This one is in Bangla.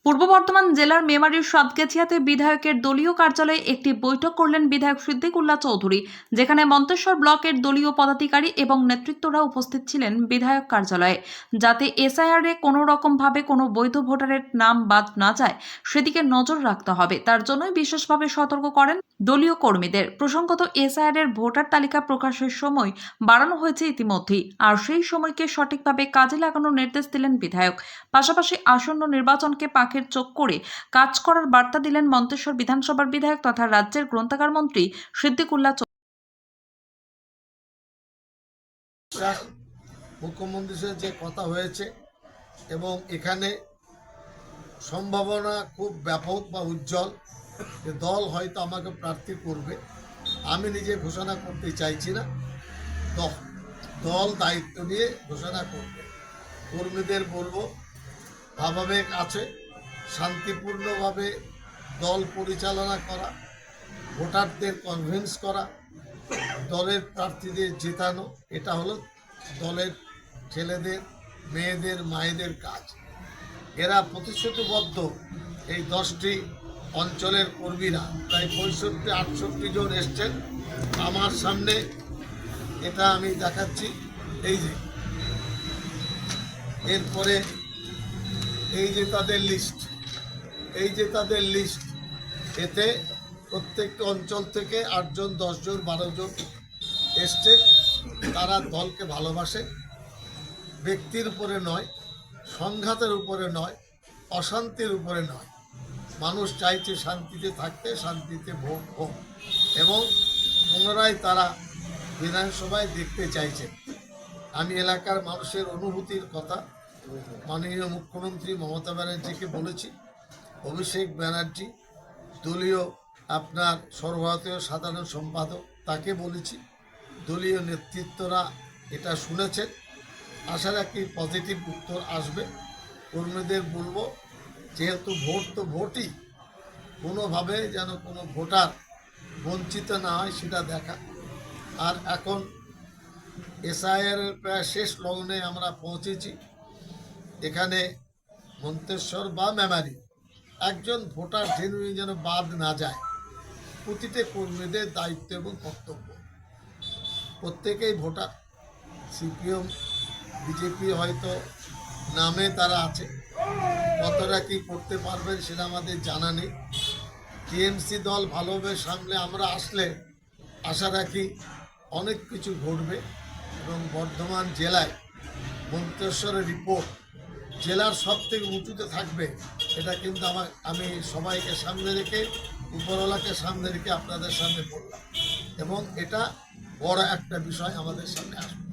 পূর্ব বর্ধমান জেলার মেমারির সাতগাছিয়াতে বিধায়কের দলীয় কার্যালয়ে একটি বৈঠক করলেন বিধায়ক সিদ্দিকুল্লাহ চৌধুরী, যেখানে মন্তেশ্বর ব্লকের দলীয় পদাধিকারী এবং নেতৃত্বরা উপস্থিত ছিলেন বিধায়ক কার্যালয়ে। যাতে এসআইআরে কোনো রকমভাবে কোনো বৈধ ভোটারের নাম বাদ না যায় সেদিকে নজর রাখতে হবে, তার জন্যই বিশেষভাবে সতর্ক করেন দলীয় কর্মীদের। প্রসঙ্গত, এসআইআরের ভোটার তালিকা প্রকাশের সময় বাড়ানো হয়েছে ইতিমধ্যেই, আর সেই সময়কে সঠিকভাবে কাজে লাগানোর নির্দেশ দিলেন বিধায়ক। পাশাপাশি আসন্ন নির্বাচনকে পাখির চোখ করে কাজ করার বার্তা দিলেন মন্তেশ্বর বিধানসভার বিধায়ক তথা রাজ্যের গ্রন্থাগার মন্ত্রী সিদ্দিকুল্লাহ চৌধুরী। মুখ্যমন্ত্রীর সাথে যে কথা হয়েছে এবং এখানে সম্ভাবনা খুব ব্যাপক বা উজ্জ্বল যে দল হয়তো আমাকে প্রার্থী করবে। আমি নিজে ঘোষণা করতে চাইছি না, দল দায়িত্ব নিয়ে ঘোষণা করবে। কর্মীদের বলবো স্বাভাবিক আছে, শান্তিপূর্ণভাবে দল পরিচালনা করা, ভোটারদের কনভিন্স করা, দলের প্রার্থীদের জেতানো, এটা হলো দলের ছেলেদের, মেয়েদের, মায়েদের কাজ। এরা প্রতিশ্রুতিবদ্ধ। এই 10টি অঞ্চলের কর্মীরা প্রায় 65-68 জন এসছেন আমার সামনে। এটা আমি দেখাচ্ছি, এই যে এরপরে এই যে তাদের লিস্ট, এতে প্রত্যেকটি অঞ্চল থেকে 8 জন, 10 জন, 12 জন এসছে। তারা দলকে ভালোবাসে, ব্যক্তির উপরে নয়, সংঘাতের উপরে নয়, অশান্তির উপরে নয়। মানুষ চাইছে শান্তিতে থাকতে, শান্তিতে ভোট হোক এবং পুনরায় তারা বিধানসভায় দেখতে চাইছে। আমি এলাকার মানুষের অনুভূতির কথা মাননীয় মুখ্যমন্ত্রী মমতা ব্যানার্জিকে বলেছি, অভিষেক ব্যানার্জি দলীয় আপনার সর্বভারতীয় সাধারণ সম্পাদক তাকে বলেছি, দলীয় নেতৃত্বরা এটা শুনেছেন। আশা রাখি পজিটিভ উত্তর আসবে। কর্মীদের বলবো, যেহেতু ভোট তো ভোটই, কোনোভাবে যেন কোনো ভোটার বঞ্চিত না হয় সেটা দেখা। আর এখন এসআইআর প্রায় শেষ লগ্নে আমরা পৌঁছেছি। এখানে মন্তেশ্বর বা মেমারি একজন ভোটার জেনুইন যেন বাদ না যায়, প্রতিটি কর্মীদের দায়িত্ব এবং কর্তব্য। প্রত্যেকেই ভোটার, সিপিএম বিজেপি হয়তো নামে তারা আছে, কতটা কী করতে পারবেন সেটা আমাদের জানা নেই। টিএমসি দল ভালোভাবে সামনে আমরা আসলে আশা রাখি অনেক কিছু ঘটবে এবং বর্ধমান জেলায় মন্তেশ্বরের রিপোর্ট জেলার সব থেকে উঁচুতে থাকবে। এটা কিন্তু আমি সবাইকে সামনে রেখে, উপরওয়ালাকে সামনে রেখে আপনাদের সামনে বললাম এবং এটা বড় একটা বিষয় আমাদের সামনে আসবে।